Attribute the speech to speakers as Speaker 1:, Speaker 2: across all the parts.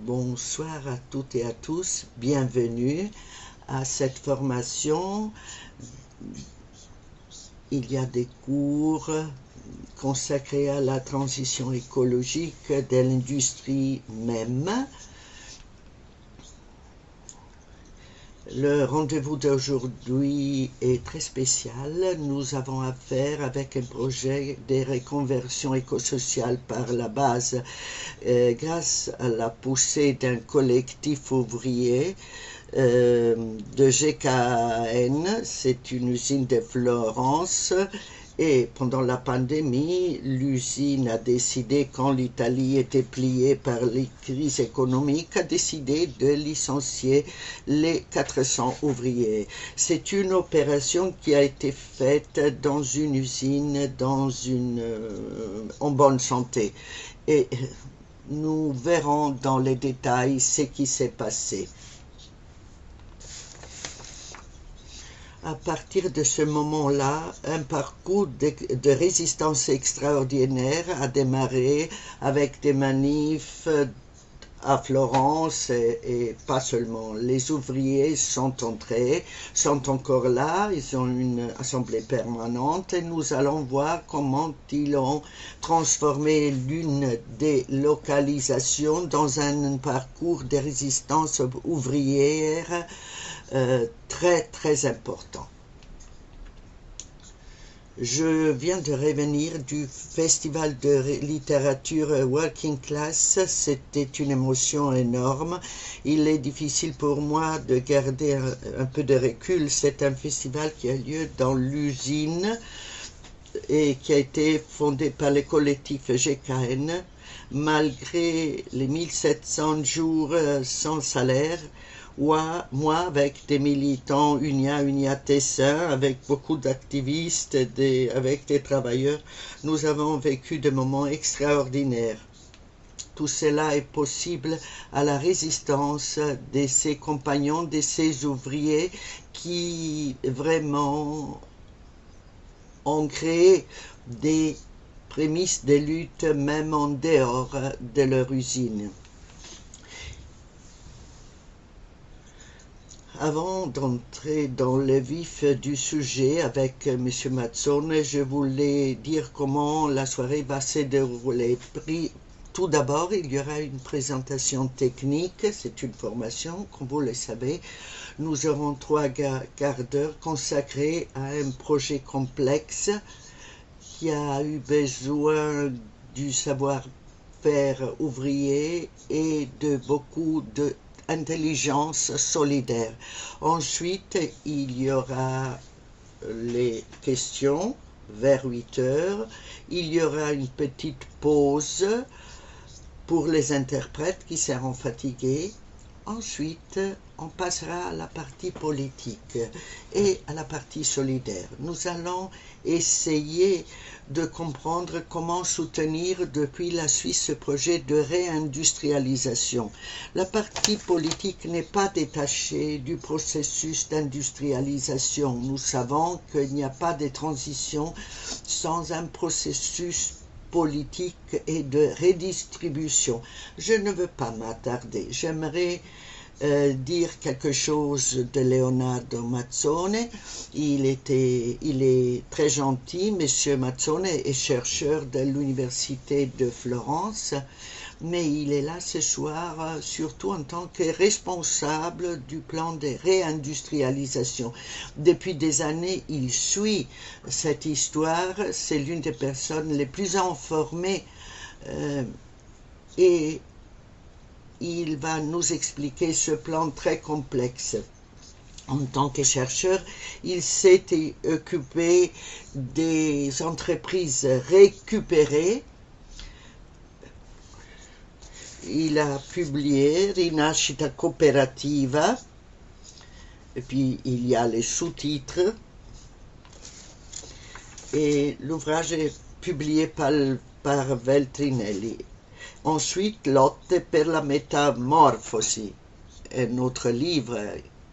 Speaker 1: Bonsoir à toutes et à tous, bienvenue à cette formation. Il y a des cours consacrés à la transition écologique de l'industrie même. Le rendez-vous d'aujourd'hui est très spécial. Nous avons affaire avec un projet de reconversion écosociale par la base grâce à la poussée d'un collectif ouvrier de GKN. C'est une usine de Florence. Et pendant la pandémie, l'usine a décidé, quand l'Italie était pliée par les crises économiques, a décidé de licencier les 400 ouvriers. C'est une opération qui a été faite dans une usine en bonne santé. Et nous verrons dans les détails ce qui s'est passé. À partir de ce moment-là, un parcours de résistance extraordinaire a démarré avec des manifs à Florence et pas seulement. Les ouvriers sont entrés, sont encore là, ils ont une assemblée permanente et nous allons voir comment ils ont transformé l'une des localisations dans un parcours de résistance ouvrière très important. Je viens de revenir du festival de littérature Working Class. C'était une émotion énorme. Il est difficile pour moi de garder un peu de recul. C'est un festival qui a lieu dans l'usine et qui a été fondé par le collectif GKN. Malgré les 1700 jours sans salaire, moi, avec des militants Unia Tessin, avec beaucoup d'activistes, avec des travailleurs, nous avons vécu des moments extraordinaires. Tout cela est possible à la résistance de ces compagnons, de ces ouvriers qui vraiment ont créé des prémices de lutte même en dehors de leur usine. Avant d'entrer dans le vif du sujet avec M. Mazzone, je voulais dire comment la soirée va se dérouler. Tout d'abord, il y aura une présentation technique, c'est une formation, comme vous le savez. Nous aurons 3 quarts d'heure consacrés à un projet complexe qui a eu besoin du savoir-faire ouvrier et de beaucoup d'intelligence solidaire. Ensuite, il y aura les questions vers 8 heures. Il y aura une petite pause pour les interprètes qui seront fatigués. Ensuite, on passera à la partie politique et à la partie solidaire. Nous allons essayer de comprendre comment soutenir depuis la Suisse ce projet de réindustrialisation. La partie politique n'est pas détachée du processus d'industrialisation. Nous savons qu'il n'y a pas de transition sans un processus politique et de redistribution. Je ne veux pas m'attarder. J'aimerais dire quelque chose de Leonardo Mazzone. Il est très gentil. Monsieur Mazzone est chercheur de l'Université de Florence, mais il est là ce soir surtout en tant que responsable du plan de réindustrialisation. Depuis des années, il suit cette histoire. C'est l'une des personnes les plus informées et il va nous expliquer ce plan très complexe. En tant que chercheur, il s'est occupé des entreprises récupérées. Il a publié Rinascita Cooperativa, et puis il y a les sous-titres, et l'ouvrage est publié par Veltrinelli. Ensuite, Lotte per la métamorphosie, un autre livre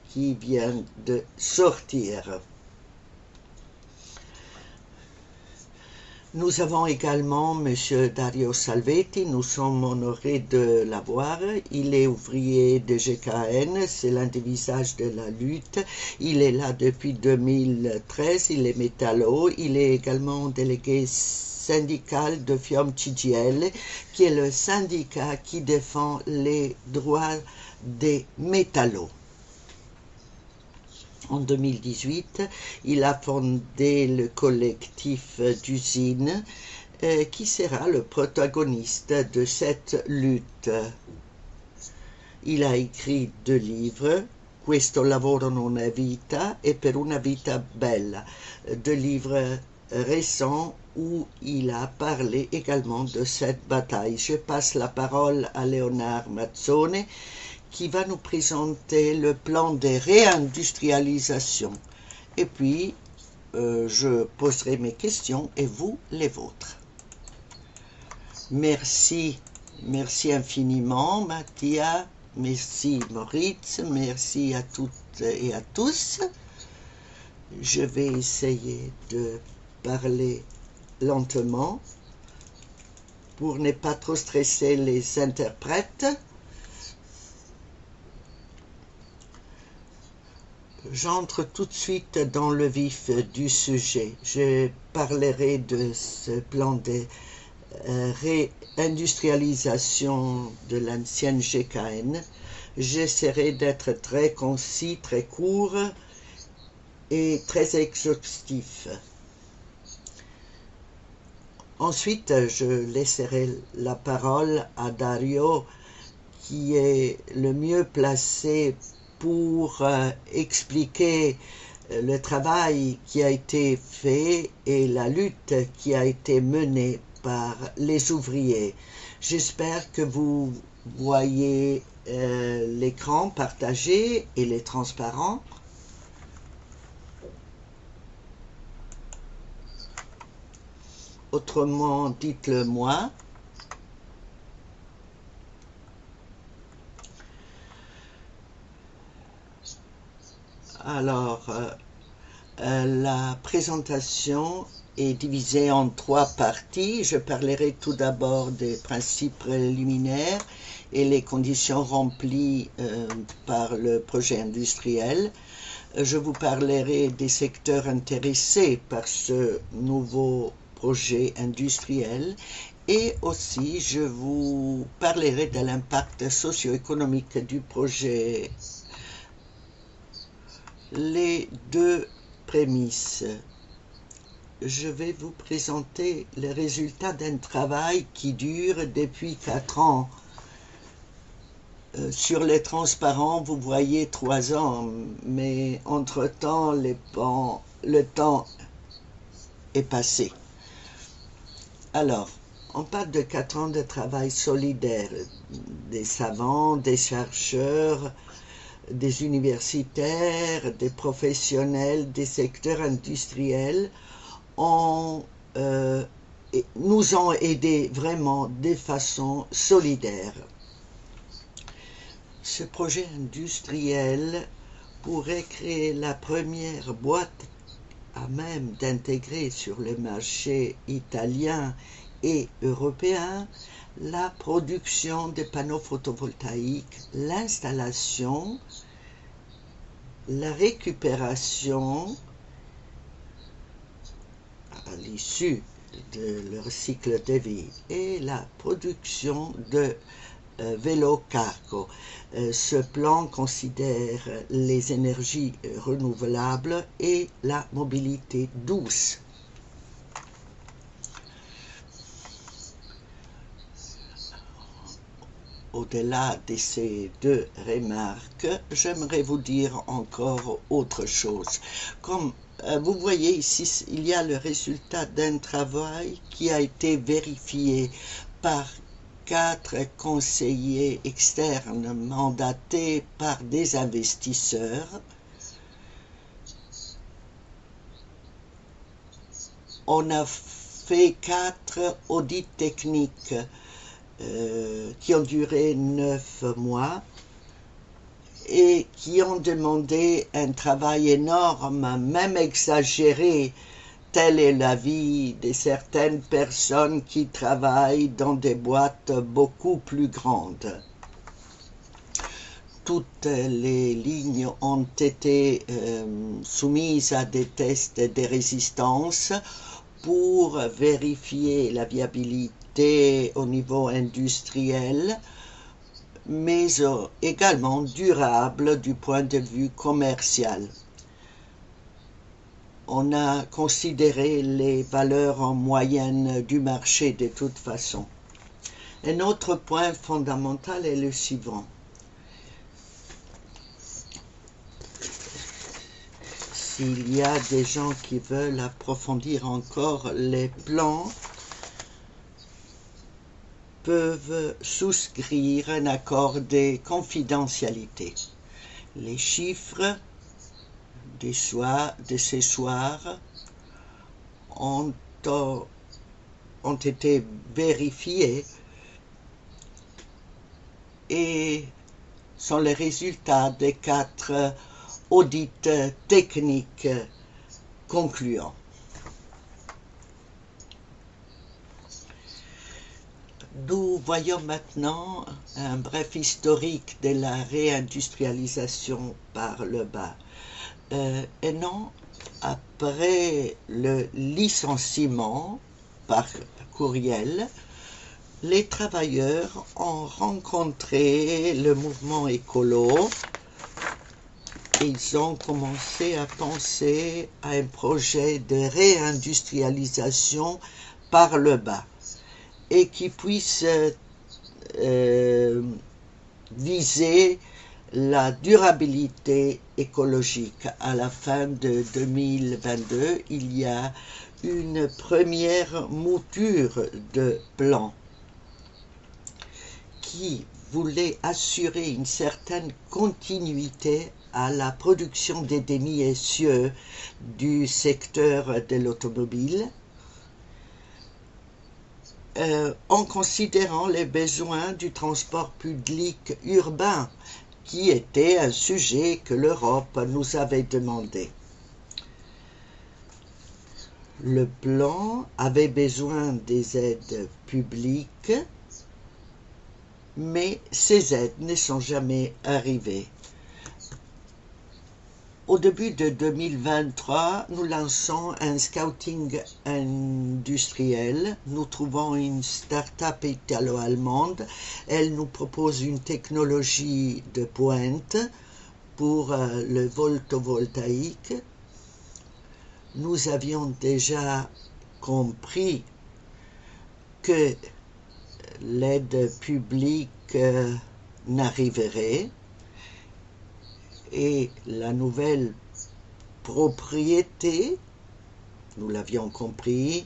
Speaker 1: qui vient de sortir. Nous avons également M. Dario Salvetti, nous sommes honorés de l'avoir. Il est ouvrier de GKN, c'est l'un des visages de la lutte. Il est là depuis 2013, il est métallo. Il est également délégué syndical de FIOM CGIL, qui est le syndicat qui défend les droits des métallos. En 2018, il a fondé le collectif d'usines qui sera le protagoniste de cette lutte. Il a écrit 2 livres, Questo lavoro non è vita et Per una vita bella, 2 livres récents où il a parlé également de cette bataille. Je passe la parole à Leonard Mazzone, qui va nous présenter le plan de réindustrialisation. Et puis, je poserai mes questions et vous les vôtres. Merci, merci infiniment, Mattia. Merci, Moritz. Merci à toutes et à tous. Je vais essayer de parler lentement pour ne pas trop stresser les interprètes. J'entre tout de suite dans le vif du sujet. Je parlerai de ce plan de réindustrialisation de l'ancienne GKN. J'essaierai d'être très concis, très court et très exhaustif. Ensuite, je laisserai la parole à Dario, qui est le mieux placé pour expliquer le travail qui a été fait et la lutte qui a été menée par les ouvriers. J'espère que vous voyez l'écran partagé et les transparents. Autrement, dites-le moi. Alors, la présentation est divisée en 3 parties. Je parlerai tout d'abord des principes préliminaires et les conditions remplies par le projet industriel. Je vous parlerai des secteurs intéressés par ce nouveau projet industriel et aussi je vous parlerai de l'impact socio-économique du projet. Les 2 prémices. Je vais vous présenter les résultats d'un travail qui dure depuis 4 ans. Sur les transparents, vous voyez 3 ans, mais entre-temps, le temps est passé. Alors, on parle de 4 ans de travail solidaire, des savants, des chercheurs, des universitaires, des professionnels, des secteurs industriels nous ont aidés vraiment de façon solidaire. Ce projet industriel pourrait créer la première boîte à même d'intégrer sur le marché italien et européen la production de panneaux photovoltaïques, l'installation, la récupération à l'issue de leur cycle de vie et la production de vélos cargo. Ce plan considère les énergies renouvelables et la mobilité douce. Au-delà de ces 2 remarques, j'aimerais vous dire encore autre chose. Comme vous voyez ici, il y a le résultat d'un travail qui a été vérifié par 4 conseillers externes mandatés par des investisseurs. On a fait 4 audits techniques qui ont duré 9 mois et qui ont demandé un travail énorme, même exagéré, telle est la vie de certaines personnes qui travaillent dans des boîtes beaucoup plus grandes. Toutes les lignes ont été soumises à des tests de résistance pour vérifier la viabilité au niveau industriel, mais également durable du point de vue commercial. On a considéré les valeurs en moyenne du marché de toute façon. Un autre point fondamental est le suivant. S'il y a des gens qui veulent approfondir encore les plans, peuvent souscrire un accord de confidentialité. Les chiffres de ce soir ont été vérifiés et sont les résultats des 4 audits techniques concluants. Nous voyons maintenant un bref historique de la réindustrialisation par le bas. Un an après le licenciement par courriel, les travailleurs ont rencontré le mouvement écolo et ils ont commencé à penser à un projet de réindustrialisation par le bas et qui puisse viser la durabilité écologique. À la fin de 2022, il y a une première mouture de plan qui voulait assurer une certaine continuité à la production des dénis essieux du secteur de l'automobile, en considérant les besoins du transport public urbain, qui était un sujet que l'Europe nous avait demandé. Le plan avait besoin des aides publiques, mais ces aides ne sont jamais arrivées. Au début de 2023, nous lançons un scouting industriel. Nous trouvons une start-up italo-allemande. Elle nous propose une technologie de pointe pour le photovoltaïque. Nous avions déjà compris que l'aide publique n'arriverait. Et la nouvelle propriété, nous l'avions compris,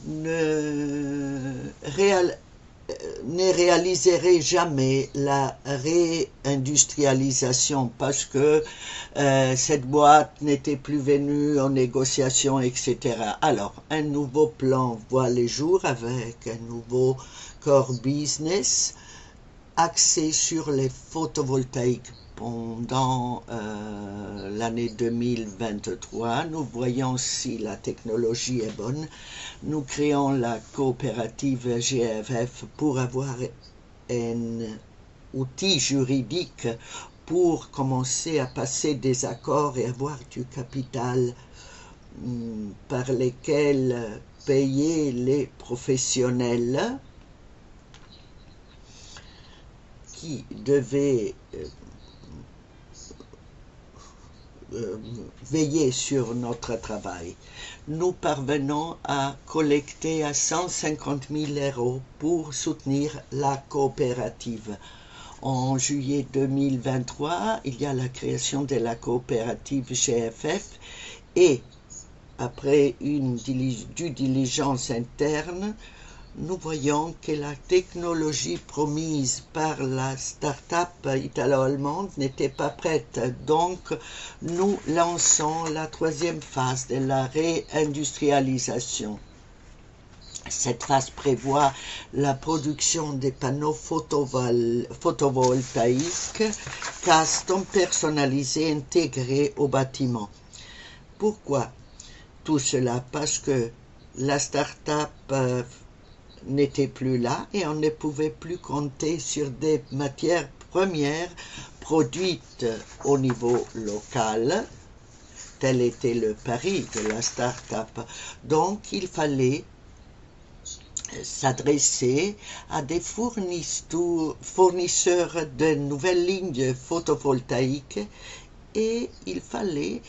Speaker 1: ne réaliserait jamais la réindustrialisation parce que cette boîte n'était plus venue en négociation, etc. Alors, un nouveau plan voit le jour avec un nouveau core business axé sur les photovoltaïques. Pendant l'année 2023, nous voyons si la technologie est bonne. Nous créons la coopérative GFF pour avoir un outil juridique pour commencer à passer des accords et avoir du capital par lesquels payer les professionnels qui devaient veiller sur notre travail. Nous parvenons à collecter à 150 000 € pour soutenir la coopérative. En juillet 2023, il y a la création de la coopérative GFF et après une due diligence interne, nous voyons que la technologie promise par la start-up italo-allemande n'était pas prête. Donc, nous lançons la 3e phase de la réindustrialisation. Cette phase prévoit la production des panneaux photovoltaïques custom personnalisés intégrés au bâtiment. Pourquoi tout cela parce que la start-up n'était plus là et on ne pouvait plus compter sur des matières premières produites au niveau local. Tel était le pari de la start-up. Donc il fallait s'adresser à des fournisseurs de nouvelles lignes photovoltaïques et il fallait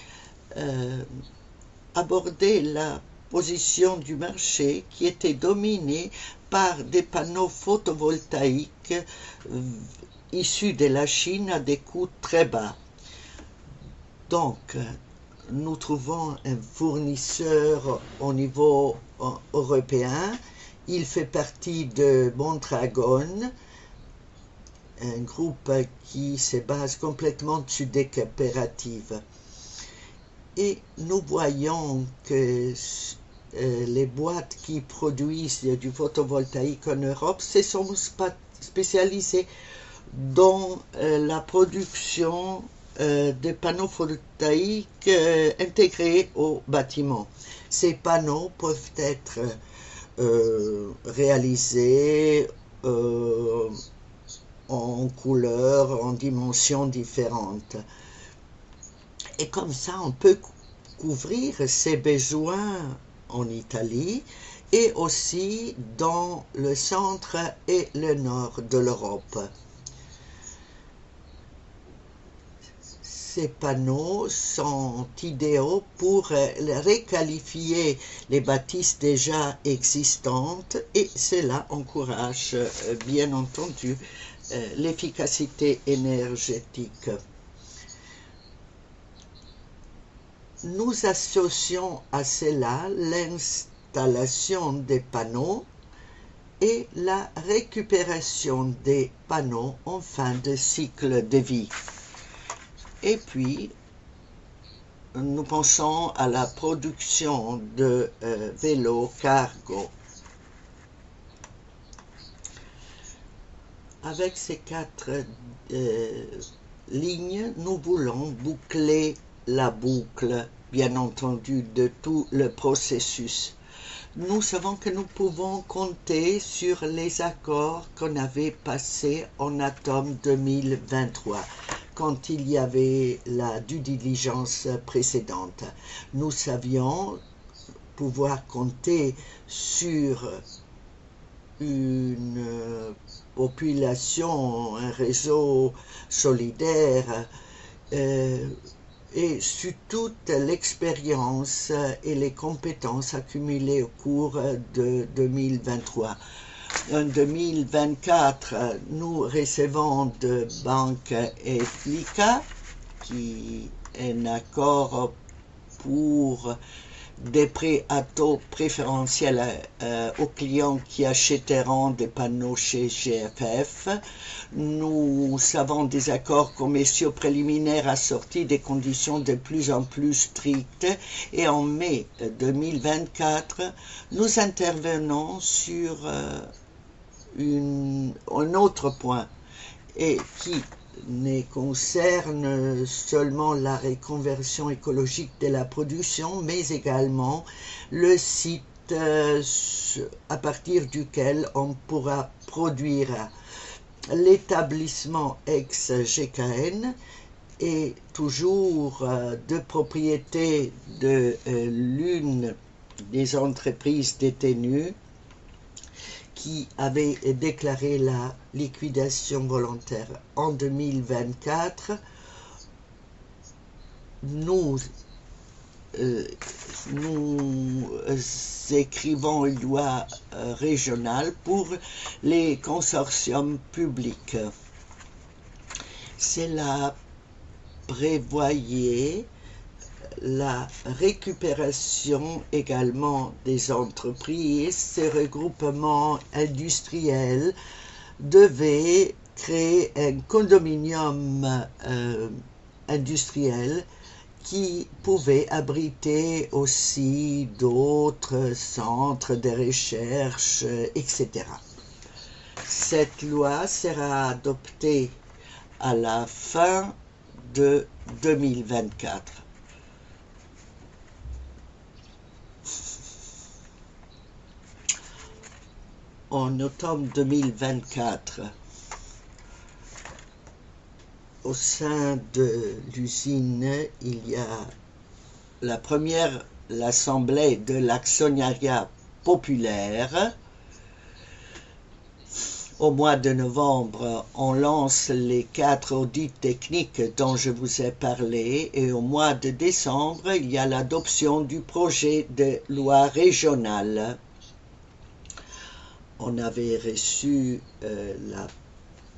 Speaker 1: aborder la position du marché qui était dominée par des panneaux photovoltaïques issus de la Chine à des coûts très bas. Donc, nous trouvons un fournisseur au niveau européen. Il fait partie de Mondragon, un groupe qui se base complètement sur des coopératives. Et nous voyons que les boîtes qui produisent du photovoltaïque en Europe se sont spécialisées dans la production de panneaux photovoltaïques intégrés au bâtiment. Ces panneaux peuvent être réalisés en couleurs, en dimensions différentes. Et comme ça, on peut couvrir ses besoins en Italie et aussi dans le centre et le nord de l'Europe. Ces panneaux sont idéaux pour requalifier les bâtisses déjà existantes et cela encourage bien entendu l'efficacité énergétique. Nous associons à cela l'installation des panneaux et la récupération des panneaux en fin de cycle de vie. Et puis, nous pensons à la production de vélos cargo. Avec ces 4 lignes, nous voulons boucler la boucle, bien entendu, de tout le processus. Nous savons que nous pouvons compter sur les accords qu'on avait passés en automne 2023. Quand il y avait la due diligence précédente. Nous savions pouvoir compter sur une population, un réseau solidaire et sur toute l'expérience et les compétences accumulées au cours de 2023. En 2024, nous recevons de Banque Effica, qui est un accord pour des prêts à taux préférentiels aux clients qui achèteront des panneaux chez GFF. Nous avons des accords commerciaux préliminaires assortis des conditions de plus en plus strictes et en mai 2024, nous intervenons sur un autre point et qui ne concerne seulement la reconversion écologique de la production, mais également le site à partir duquel on pourra produire. L'établissement ex-GKN est toujours de propriété de l'une des entreprises détenues qui avait déclaré la liquidation volontaire en 2024. Nous écrivons une loi régionale pour les consortiums publics. Cela prévoyait la récupération également des entreprises. Ces regroupements industriels devaient créer un condominium industriel qui pouvait abriter aussi d'autres centres de recherche, etc. Cette loi sera adoptée à la fin de 2024. en automne 2024. Au sein de l'usine, il y a l'assemblée de l'actionnariat populaire. Au mois de novembre, on lance les 4 audits techniques dont je vous ai parlé et au mois de décembre, il y a l'adoption du projet de loi régionale. On avait reçu la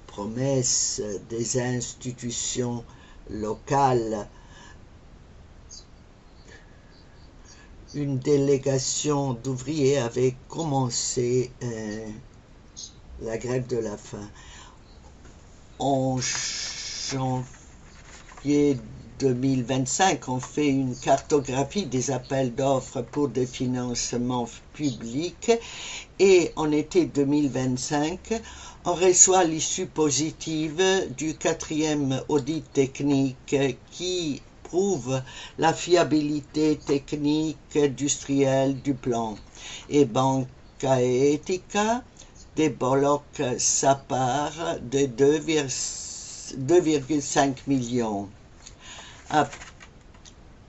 Speaker 1: promesse des institutions locales. Une délégation d'ouvriers avait commencé la grève de la faim. En janvier 2025, on fait une cartographie des appels d'offres pour des financements publics et en été 2025, on reçoit l'issue positive du 4e audit technique qui prouve la fiabilité technique industrielle du plan. Et Banca Etica débloque sa part de 2,5 millions.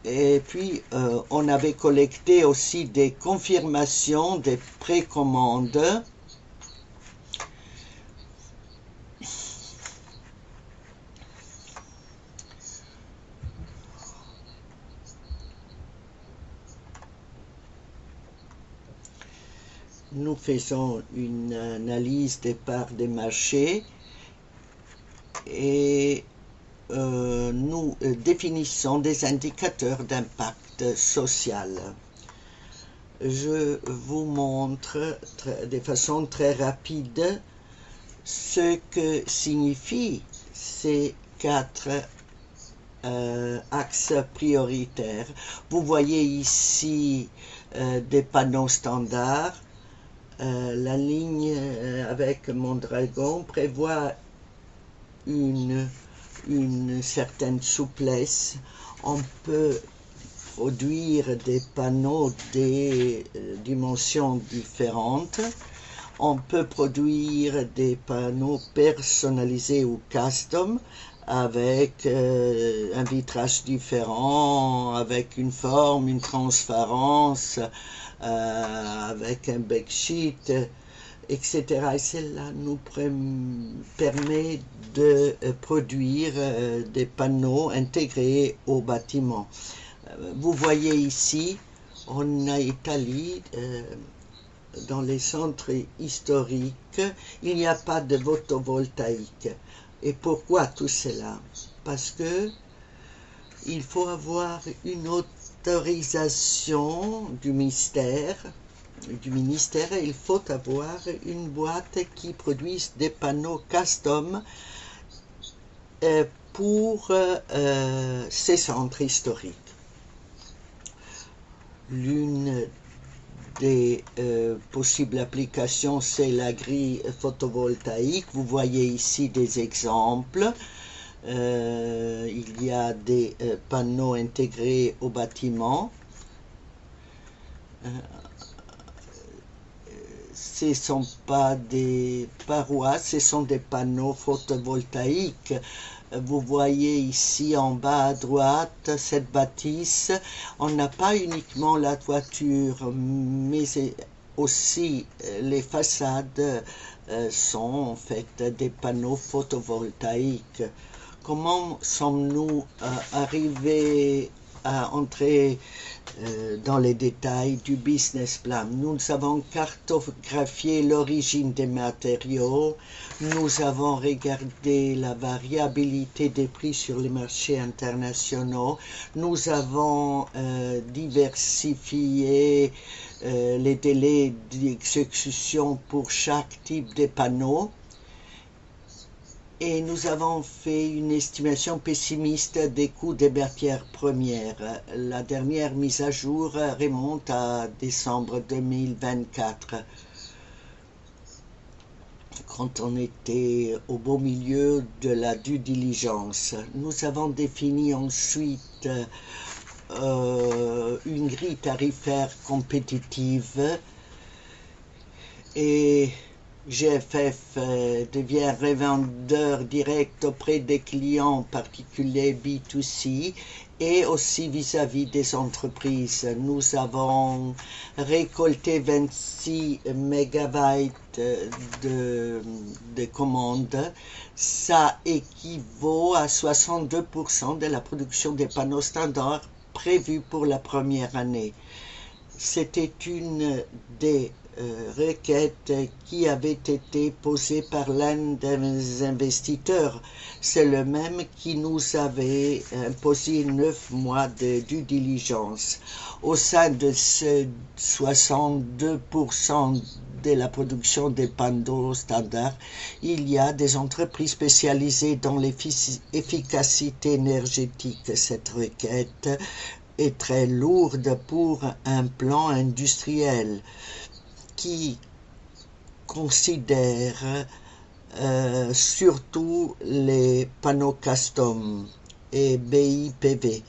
Speaker 1: Et puis, on avait collecté aussi des confirmations des précommandes. Nous faisons une analyse des parts des marchés et nous définissons des indicateurs d'impact social. Je vous montre de façon très rapide ce que signifient ces 4 axes prioritaires. Vous voyez ici des panneaux standards. La ligne avec mon dragon prévoit une certaine souplesse. On peut produire des panneaux des dimensions différentes. On peut produire des panneaux personnalisés ou custom avec un vitrage différent, avec une forme, une transparence, avec un backsheet, etc. Et cela nous permet de produire des panneaux intégrés au bâtiment. Vous voyez ici, en Italie, dans les centres historiques, il n'y a pas de photovoltaïque. Et pourquoi tout cela? Parce que il faut avoir une autorisation du ministère, et il faut avoir une boîte qui produise des panneaux custom pour ces centres historiques. L'une des possibles applications, c'est la grille photovoltaïque. Vous voyez ici des exemples. Il y a des panneaux intégrés au bâtiment. Ce ne sont pas des parois, ce sont des panneaux photovoltaïques. Vous voyez ici en bas à droite cette bâtisse. On n'a pas uniquement la toiture, mais aussi les façades sont en fait des panneaux photovoltaïques. Comment sommes-nous arrivés à entrer dans les détails du business plan? Nous avons cartographié l'origine des matériaux, nous avons regardé la variabilité des prix sur les marchés internationaux, nous avons diversifié les délais d'exécution pour chaque type de panneau. Et nous avons fait une estimation pessimiste des coûts des matières premières. La dernière mise à jour remonte à décembre 2024, quand on était au beau milieu de la due diligence. Nous avons défini ensuite une grille tarifaire compétitive et GFF devient revendeur direct auprès des clients particuliers B2C et aussi vis-à-vis des entreprises. Nous avons récolté 26 mégabytes de commandes. Ça équivaut à 62% de la production des panneaux standards prévus pour la première année. C'était une des requêtes qui avait été posée par l'un des investisseurs. C'est le même qui nous avait imposé 9 mois de due diligence. Au sein de ce 62% de la production des panneaux standards, il y a des entreprises spécialisées dans l'efficacité énergétique. Cette requête est très lourde pour un plan industriel qui considère surtout les panneaux custom et BIPV.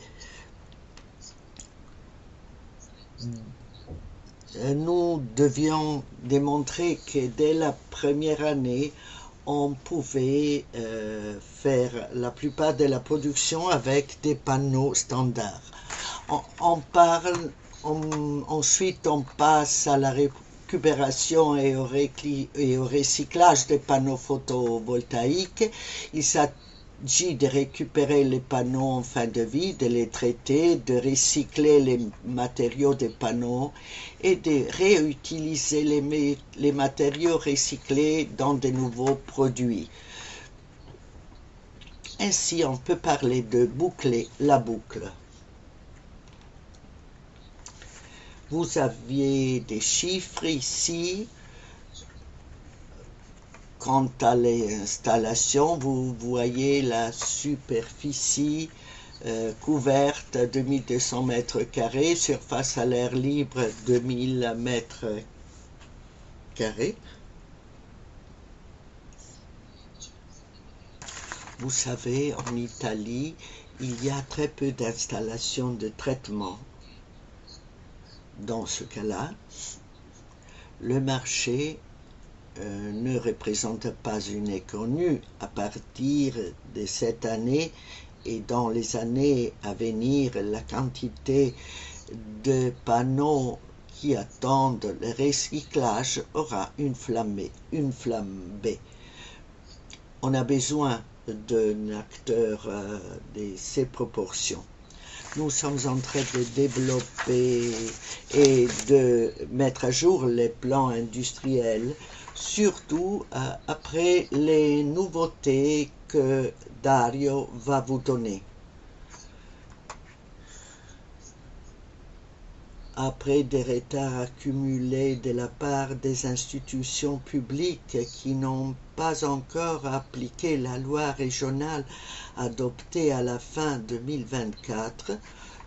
Speaker 1: Nous devions démontrer que dès la première année, on pouvait faire la plupart de la production avec des panneaux standards. Ensuite on passe à la récupération et au recyclage des panneaux photovoltaïques. Il s'agit de récupérer les panneaux en fin de vie, de les traiter, de recycler les matériaux des panneaux et de réutiliser les matériaux recyclés dans de nouveaux produits. Ainsi, on peut parler de boucler la boucle. Vous aviez des chiffres ici. Quant à l'installation, vous voyez la superficie couverte 2200 mètres carrés, surface à l'air libre 2000 mètres carrés. Vous savez, en Italie, il y a très peu d'installations de traitement. Dans ce cas-là, le marché ne représente pas une inconnue. À partir de cette année et dans les années à venir, la quantité de panneaux qui attendent le recyclage aura une flambée. On a besoin d'un acteur de ces proportions. Nous sommes en train de développer et de mettre à jour les plans industriels, surtout après les nouveautés que Dario va vous donner. Après des retards accumulés de la part des institutions publiques qui n'ont pas encore appliqué la loi régionale adoptée à la fin 2024,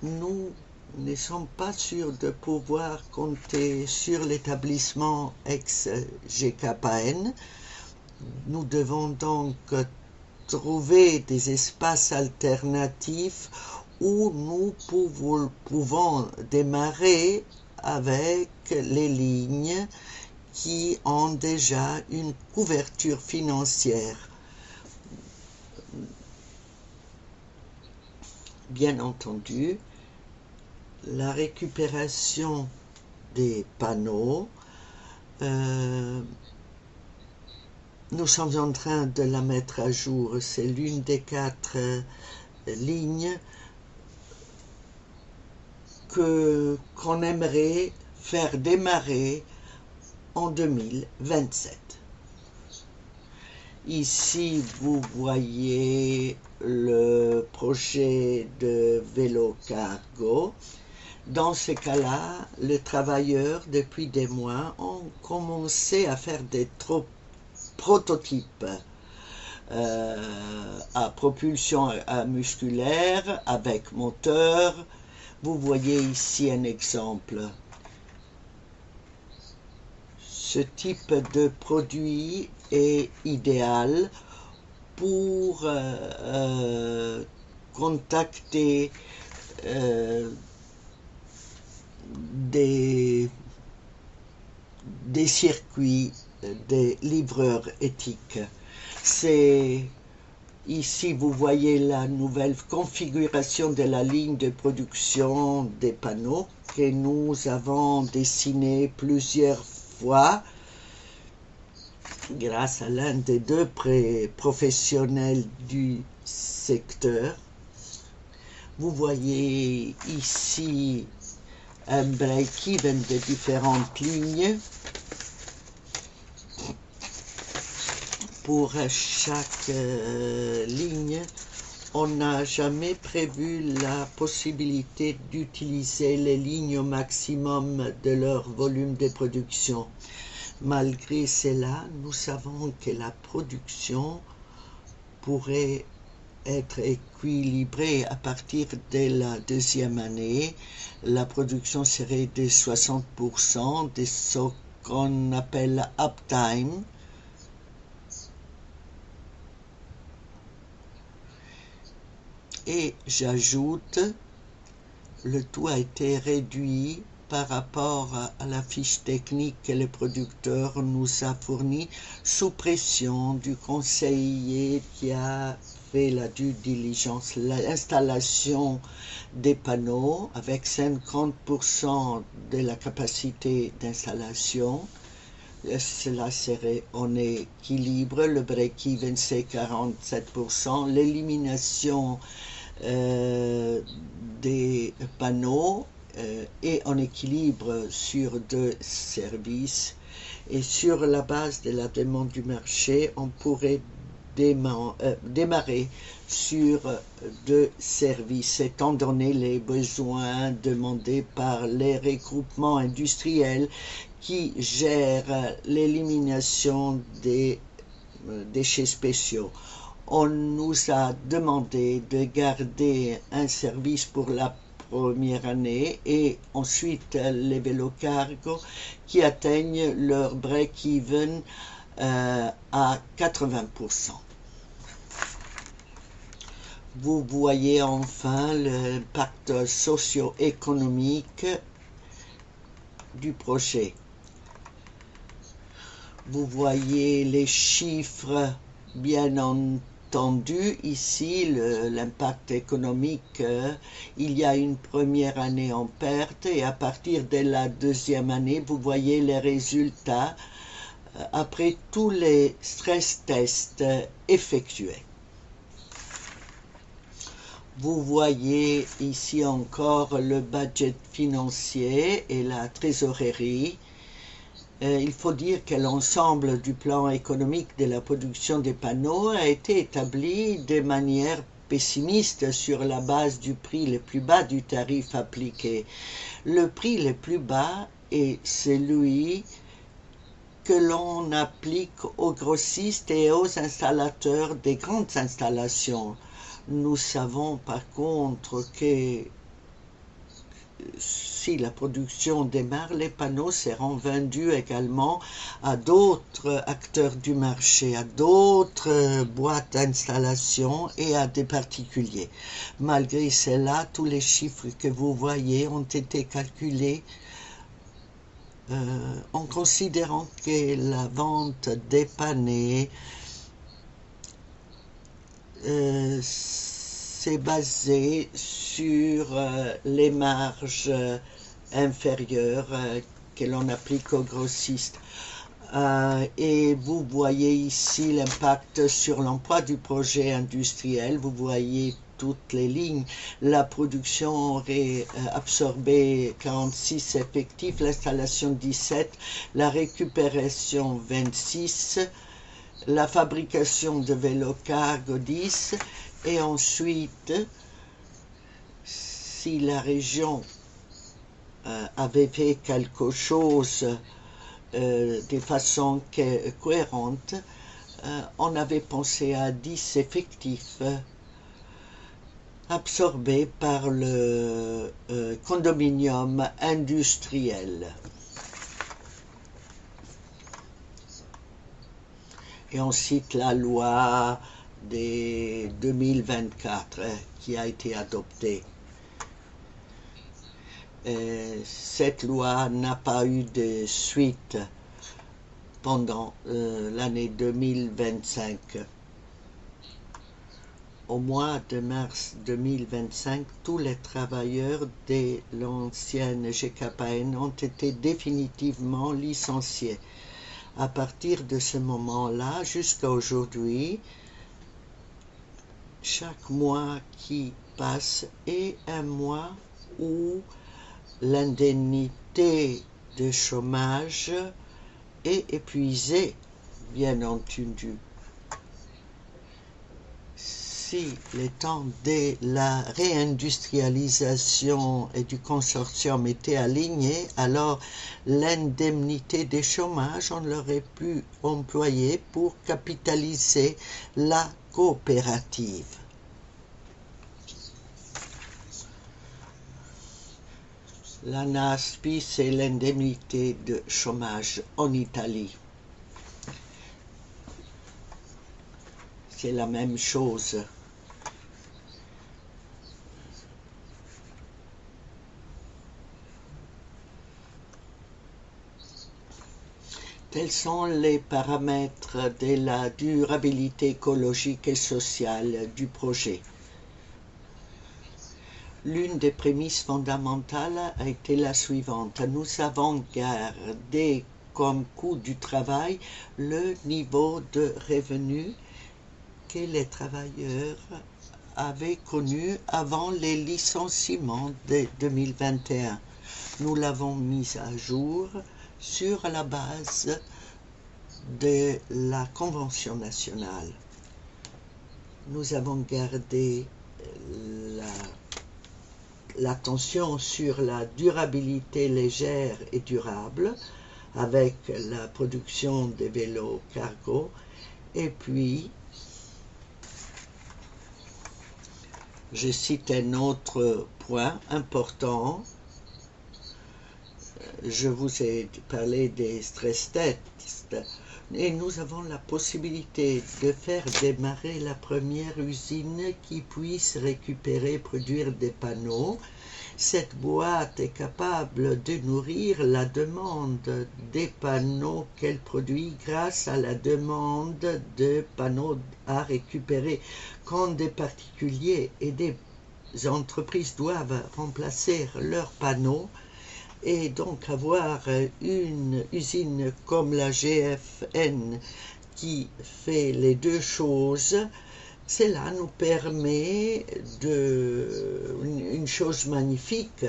Speaker 1: nous ne sommes pas sûrs de pouvoir compter sur l'établissement ex-GKN. Nous devons donc trouver des espaces alternatifs où nous pouvons démarrer avec les lignes qui ont déjà une couverture financière. Bien entendu, la récupération des panneaux, nous sommes en train de la mettre à jour. C'est l'une des 4 lignes qu'on aimerait faire démarrer en 2027. Ici, vous voyez le projet de vélo cargo. Dans ce cas-là, les travailleurs, depuis des mois, ont commencé à faire des prototypes à propulsion musculaire avec moteur. Vous voyez ici un exemple. Ce type de produit est idéal pour contacter des circuits des livreurs éthiques. Ici, vous voyez la nouvelle configuration de la ligne de production des panneaux que nous avons dessinée plusieurs fois grâce à l'un des deux professionnels du secteur. Vous voyez ici un break-even de différentes lignes. Pour chaque ligne, on n'a jamais prévu la possibilité d'utiliser les lignes au maximum de leur volume de production. Malgré cela, nous savons que la production pourrait être équilibrée à partir de la deuxième année. La production serait de 60% de ce qu'on appelle uptime. Et j'ajoute, le tout a été réduit par rapport à la fiche technique que le producteur nous a fournie sous pression du conseiller qui a fait la due diligence, l'installation des panneaux avec 50% de la capacité d'installation. Cela serait en équilibre, le break-even c'est 47%, l'élimination des panneaux est en équilibre sur deux services et sur la base de la demande du marché, on pourrait démarrer sur deux services étant donné les besoins demandés par les regroupements industriels qui gèrent l'élimination des déchets spéciaux. On nous a demandé de garder un service pour la première année et ensuite les vélos cargo qui atteignent leur break-even à 80%. Vous voyez enfin l'impact socio-économique du projet. Vous voyez les chiffres, bien entendu, ici, l'impact économique, il y a une première année en perte et à partir de la deuxième année, vous voyez les résultats après tous les stress tests effectués. Vous voyez ici encore le budget financier et la trésorerie. Il faut dire que l'ensemble du plan économique de la production des panneaux a été établi de manière pessimiste sur la base du prix le plus bas du tarif appliqué. Le prix le plus bas est celui que l'on applique aux grossistes et aux installateurs des grandes installations. Nous savons par contre que si la production démarre, les panneaux seront vendus également à d'autres acteurs du marché, à d'autres boîtes d'installation et à des particuliers. Malgré cela, tous les chiffres que vous voyez ont été calculés en considérant que la vente dépannée c'est basé sur les marges inférieures que l'on applique aux grossistes. Et vous voyez ici l'impact sur l'emploi du projet industriel. Vous voyez toutes les lignes. La production aurait absorbé 46 effectifs, l'installation 17, la récupération 26, la fabrication de vélos cargo 10, et ensuite, si la région avait fait quelque chose de façon cohérente, on avait pensé à 10 effectifs absorbés par le condominium industriel. Et on cite la loi de 2024 qui a été adoptée. Cette loi n'a pas eu de suite pendant l'année 2025. Au mois de mars 2025, tous les travailleurs de l'ancienne GKN ont été définitivement licenciés. À partir de ce moment-là, jusqu'à aujourd'hui, chaque mois qui passe est un mois où l'indemnité de chômage est épuisée, bien entendu. Si le temps de la réindustrialisation et du consortium était aligné, alors l'indemnité de chômage, on l'aurait pu employer pour capitaliser la coopérative. La NASPI, c'est l'indemnité de chômage en Italie. C'est la même chose. Tels sont les paramètres de la durabilité écologique et sociale du projet. L'une des prémices fondamentales a été la suivante. Nous avons gardé comme coût du travail le niveau de revenu que les travailleurs avaient connu avant les licenciements de 2021. Nous l'avons mis à jour sur la base de la Convention nationale. Nous avons gardé l'attention sur la durabilité légère et durable avec la production des vélos cargo et puis je cite un autre point important. Je vous ai parlé des stress tests et nous avons la possibilité de faire démarrer la première usine qui puisse récupérer et produire des panneaux. Cette boîte est capable de nourrir la demande des panneaux qu'elle produit grâce à la demande de panneaux à récupérer. Quand des particuliers et des entreprises doivent remplacer leurs panneaux, et donc avoir une usine comme la GFN qui fait les deux choses, cela nous permet une chose magnifique.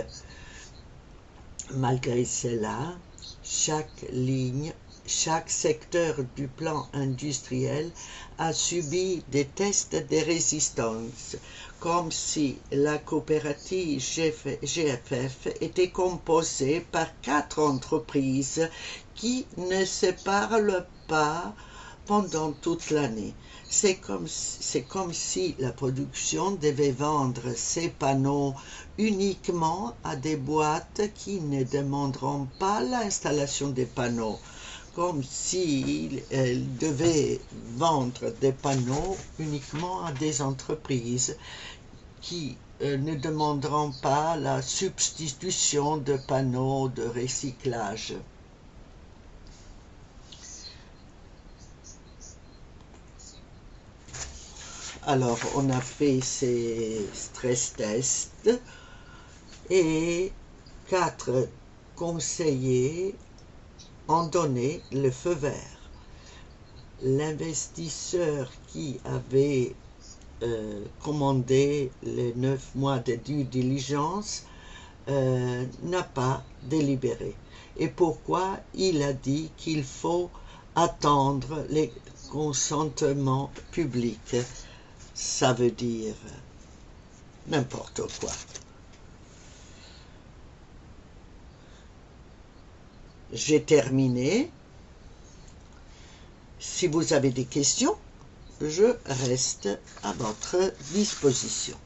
Speaker 1: Malgré cela, chaque ligne, chaque secteur du plan industriel a subi des tests de résistance, comme si la coopérative GFF était composée par 4 entreprises qui ne se parlent pas pendant toute l'année. C'est comme si la production devait vendre ses panneaux uniquement à des boîtes qui ne demanderont pas l'installation des panneaux, comme si elle devait vendre des panneaux uniquement à des entreprises qui ne demanderont pas la substitution de panneaux de recyclage. Alors, on a fait ces stress tests et 4 conseillers ont donné le feu vert. L'investisseur qui avait commandé les 9 mois de due diligence n'a pas délibéré. Et pourquoi? Il a dit qu'il faut attendre les consentements publics. Ça veut dire n'importe quoi. J'ai terminé. Si vous avez des questions, je reste à votre disposition.